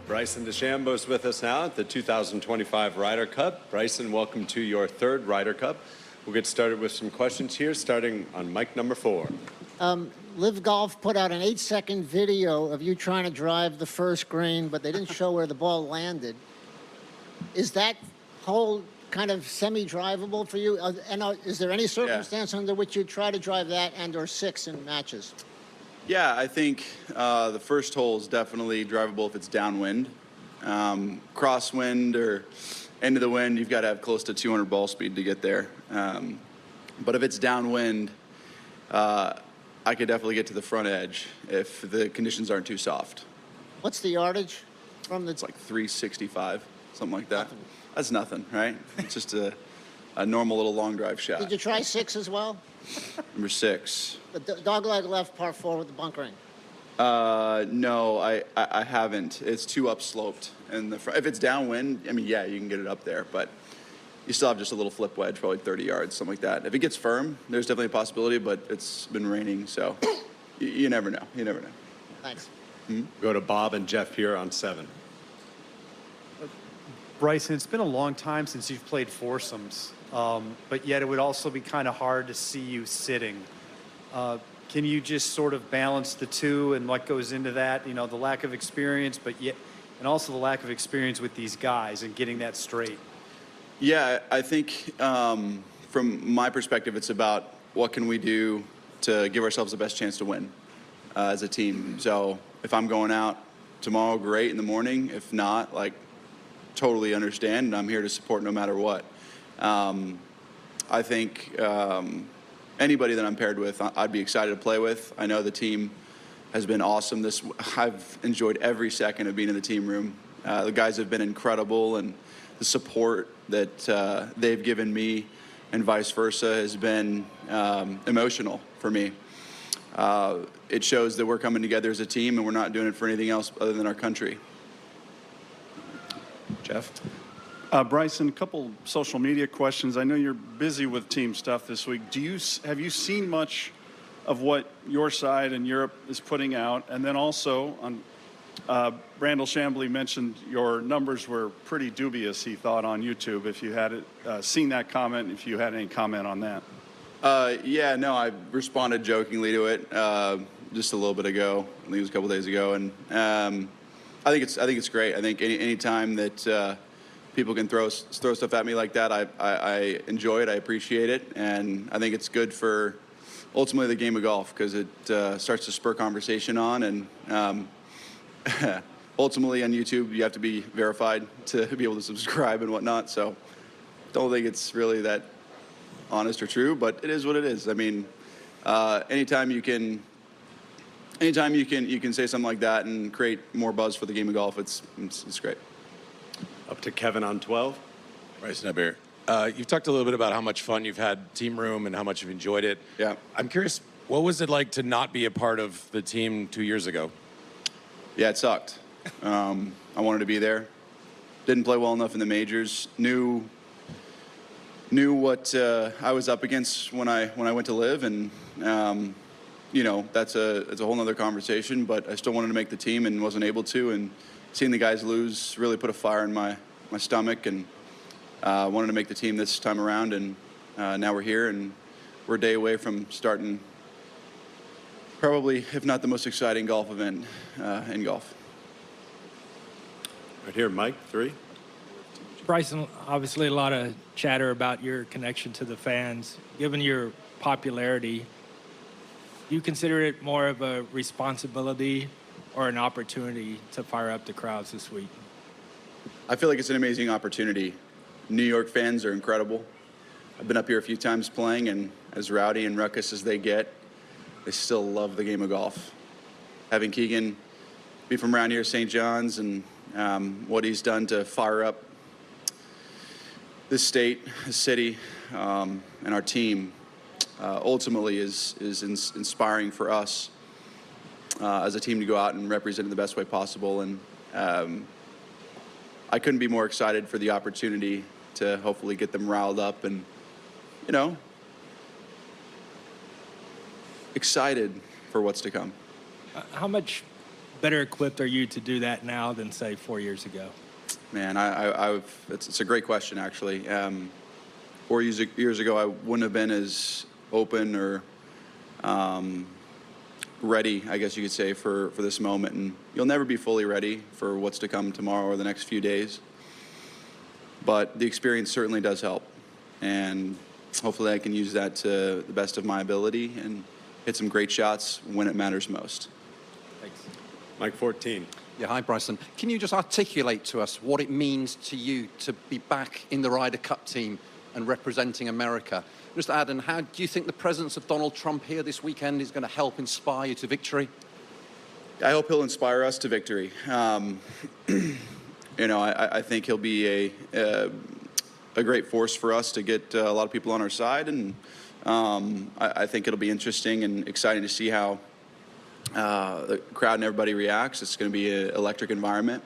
Bryson DeChambeau is with us now at the 2025 Ryder Cup. Bryson, welcome to your third Ryder Cup. We'll get started with some questions here, starting on mic number 4. Live Golf put out an 8-second video of you trying to drive the first green, but they didn't show where the ball landed. Is that hole kind of semi-drivable for you? Is there any circumstance under which you try to drive that and or 6 in matches? Yeah, I think the first hole is definitely drivable if it's downwind. Crosswind or end of the wind, you've got to have close to 200 ball speed to get there. But if it's downwind, I could definitely get to the front edge if the conditions aren't too soft. What's the yardage from the... It's like 365, something like that. Nothing. That's nothing, right? It's just a normal little long drive shot. Did you try 6 as well? Number 6. The dogleg left par 4 with the bunkering. No, I haven't. It's too upsloped. And if it's downwind, I mean, yeah, you can get it up there, but you still have just a little flip wedge, probably 30 yards, something like that. If it gets firm, there's definitely a possibility, but it's been raining, so you never know. You never know. Thanks. Go to Bob and Jeff here on 7. Bryson, it's been a long time since you've played foursomes, but yet it would also be kind of hard to see you sitting. Can you just sort of balance the two and what goes into that? You know, the lack of experience, and also the lack of experience with these guys and getting that straight. Yeah, I think from my perspective, it's about what can we do to give ourselves the best chance to win as a team. So if I'm going out tomorrow, great in the morning. If not, like, totally understand, and I'm here to support no matter what. I think anybody that I'm paired with, I'd be excited to play with. I know the team has been awesome. I've enjoyed every second of being in the team room. The guys have been incredible, and the support that they've given me and vice versa has been emotional for me. It shows that we're coming together as a team, and we're not doing it for anything else other than our country. Jeff? Bryson, a couple social media questions. I know you're busy with team stuff this week. Have you seen much of what your side and Europe is putting out? And then also, Randall Chambly mentioned your numbers were pretty dubious, he thought, on YouTube. If you had seen that comment, if you had any comment on that. Yeah, no, I responded jokingly to it just a little bit ago. I think it was a couple days ago, and I think it's great. I think any time that people can throw stuff at me like that, I enjoy it. I appreciate it, and I think it's good for ultimately the game of golf because it starts to spur conversation on. And ultimately on YouTube, you have to be verified to be able to subscribe and whatnot. So don't think it's really that honest or true, but it is what it is. I mean, anytime you can say something like that and create more buzz for the game of golf, it's great. Up to Kevin on 12. Bryson up here. You've talked a little bit about how much fun you've had team room and how much you've enjoyed it. Yeah. I'm curious, what was it like to not be a part of the team 2 years ago? Yeah, it sucked. I wanted to be there. Didn't play well enough in the majors. Knew what I was up against when I went to live, and you know, that's a whole nother conversation, but I still wanted to make the team and wasn't able to, and seeing the guys lose really put a fire in my stomach, and wanted to make the team this time around, and now we're here, and we're a day away from starting probably, if not the most exciting golf event in golf. Right here, Mike, 3. Bryson, obviously a lot of chatter about your connection to the fans. Given your popularity, do you consider it more of a responsibility or an opportunity to fire up the crowds this week? I feel like it's an amazing opportunity. New York fans are incredible. I've been up here a few times playing, and as rowdy and ruckus as they get, they still love the game of golf. Having Keegan be from around here, St. John's, and what he's done to fire up this state, this city, and our team ultimately is inspiring for us as a team to go out and represent in the best way possible. And I couldn't be more excited for the opportunity to hopefully get them riled up and, you know, excited for what's to come. How much better equipped are you to do that now than, say, 4 years ago? Man, it's a great question, actually. 4 years ago, I wouldn't have been as open or ready, I guess you could say, for this moment. And you'll never be fully ready for what's to come tomorrow or the next few days. But the experience certainly does help. And hopefully I can use that to the best of my ability and hit some great shots when it matters most. Thanks. Mike 14. Yeah, hi, Bryson. Can you just articulate to us what it means to you to be back in the Ryder Cup team and representing America? Just add, and how do you think the presence of Donald Trump here this weekend is going to help inspire you to victory? I hope he'll inspire us to victory. I think he'll be a great force for us to get a lot of people on our side, and I think it'll be interesting and exciting to see how the crowd and everybody reacts. It's going to be an electric environment.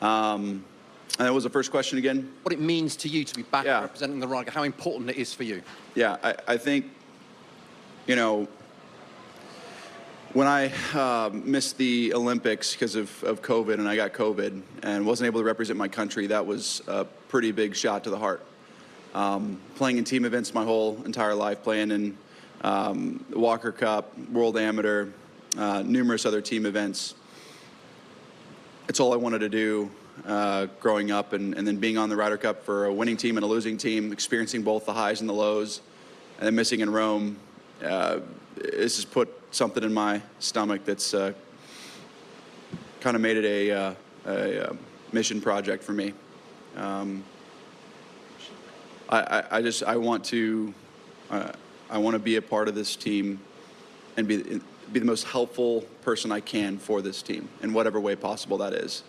And that was the first question again? What it means to you to be back Yeah. representing the Ryder, how important it is for you. Yeah, I think, when I missed the Olympics because of COVID, and I got COVID and wasn't able to represent my country, that was a pretty big shot to the heart. Playing in team events my whole entire life, playing in the Walker Cup, World Amateur, numerous other team events. It's all I wanted to do growing up, and then being on the Ryder Cup for a winning team and a losing team, experiencing both the highs and the lows, and then missing in Rome. This has put something in my stomach that's kind of made it a mission project for me. I want to be a part of this team and be the most helpful person I can for this team in whatever way possible that is.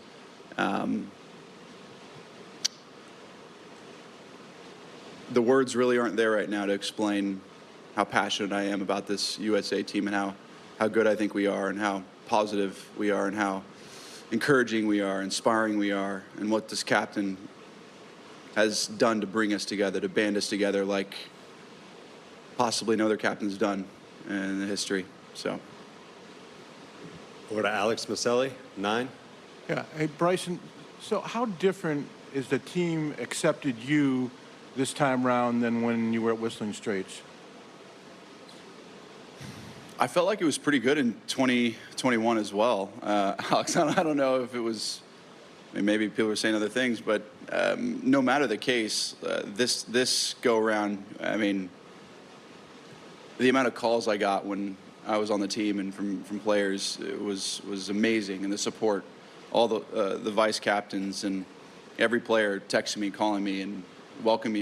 The words really aren't there right now to explain how passionate I am about this USA team and how good I think we are and how positive we are and how encouraging we are, inspiring we are, and what this captain has done to bring us together, to band us together like possibly no other captain's done in the history. So. Over to Alex Maselli, 9. Yeah, hey Bryson, so how different is the team accepted you this time round than when you were at Whistling Straits? I felt like it was pretty good in 2021 as well. Alex, I don't know if it was, maybe people were saying other things, but no matter the case, this go around, I mean, the amount of calls I got when I was on the team and from players, it was amazing, and the support, all the vice captains and every player texting me, calling me, and welcoming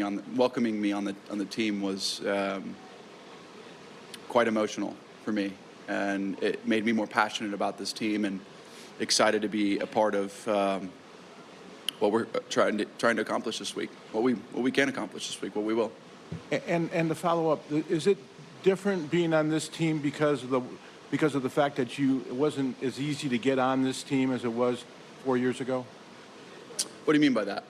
me on the team was quite emotional for me, and it made me more passionate about this team and excited to be a part of what we're trying to accomplish this week, what we can accomplish this week, what we will. And to follow up, is it different being on this team because of the fact that it wasn't as easy to get on this team as it was 4 years ago? What do you mean by that?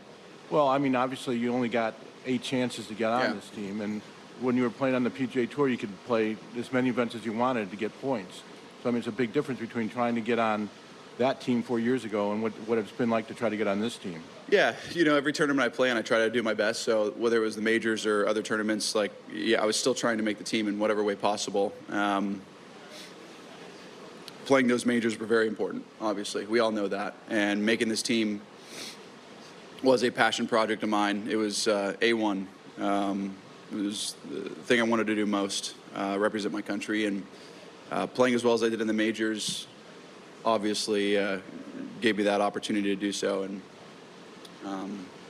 Well, I mean, obviously you only got 8 chances to get on this team, and when you were playing on the PGA Tour, you could play as many events as you wanted to get points. So, I mean, it's a big difference between trying to get on that team 4 years ago and what it's been like to try to get on this team. Yeah, every tournament I play in, I try to do my best. So whether it was the majors or other tournaments, I was still trying to make the team in whatever way possible. Playing those majors were very important, obviously. We all know that. And making this team was a passion project of mine. It was A1. It was the thing I wanted to do most, represent my country. And playing as well as I did in the majors obviously gave me that opportunity to do so. And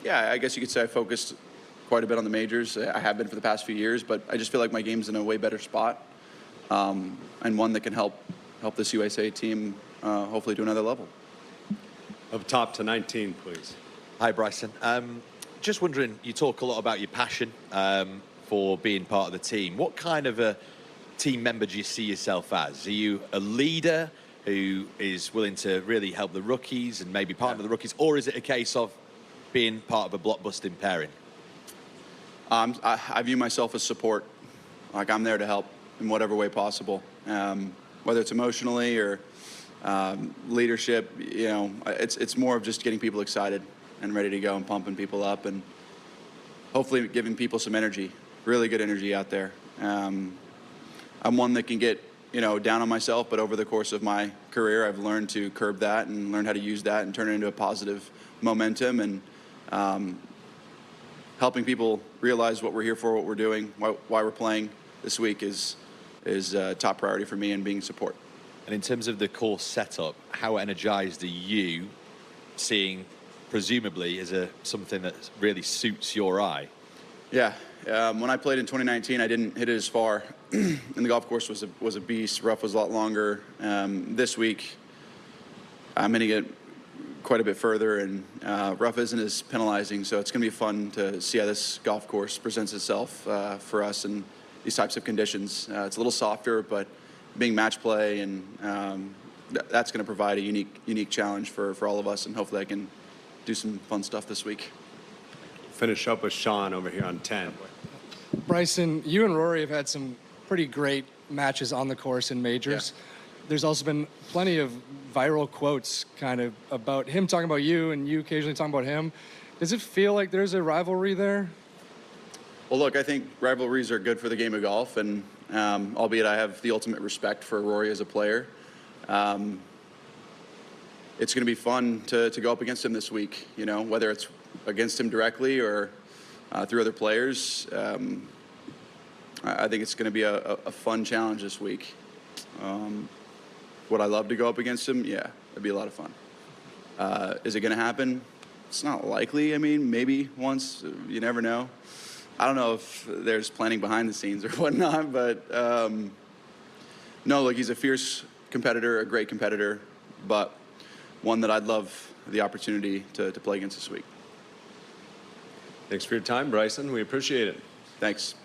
I guess you could say I focused quite a bit on the majors. I have been for the past few years, but I just feel like my game's in a way better spot, and one that can help this USA team hopefully to another level. Up top to 19, please. Hi, Bryson. Just wondering, you talk a lot about your passion for being part of the team. What kind of a team member do you see yourself as? Are you a leader who is willing to really help the rookies and maybe partner with the rookies, or is it a case of being part of a blockbusting pairing? I view myself as support. Like, I'm there to help in whatever way possible, whether it's emotionally or leadership. You know, it's more of just getting people excited and ready to go and pumping people up and hopefully giving people some energy, really good energy out there. I'm one that can get, you know, down on myself, but over the course of my career, I've learned to curb that and learn how to use that and turn it into a positive momentum, and helping people realize what we're here for, what we're doing, why we're playing this week is top priority for me, and being support. And in terms of the course setup, how energized are you seeing, presumably, as something that really suits your eye? Yeah, when I played in 2019, I didn't hit it as far, and the golf course was a beast. Rough was a lot longer. This week, I'm hitting it quite a bit further, and rough isn't as penalizing, so it's going to be fun to see how this golf course presents itself for us in these types of conditions. It's a little softer, but being match play, and that's going to provide a unique challenge for all of us, and hopefully I can do some fun stuff this week. Finish up with Sean over here on 10. Bryson, you and Rory have had some pretty great matches on the course in majors. Yeah. There's also been plenty of viral quotes kind of about him talking about you and you occasionally talking about him. Does it feel like there's a rivalry there? Well, look, I think rivalries are good for the game of golf, and albeit I have the ultimate respect for Rory as a player. It's going to be fun to go up against him this week, you know, whether it's against him directly or through other players. I think it's going to be a fun challenge this week. Would I love to go up against him? Yeah, it'd be a lot of fun. Is it going to happen? It's not likely. I mean, maybe once. You never know. I don't know if there's planning behind the scenes or whatnot, but no, look, he's a fierce competitor, a great competitor, but one that I'd love the opportunity to play against this week. Thanks for your time, Bryson. We appreciate it. Thanks.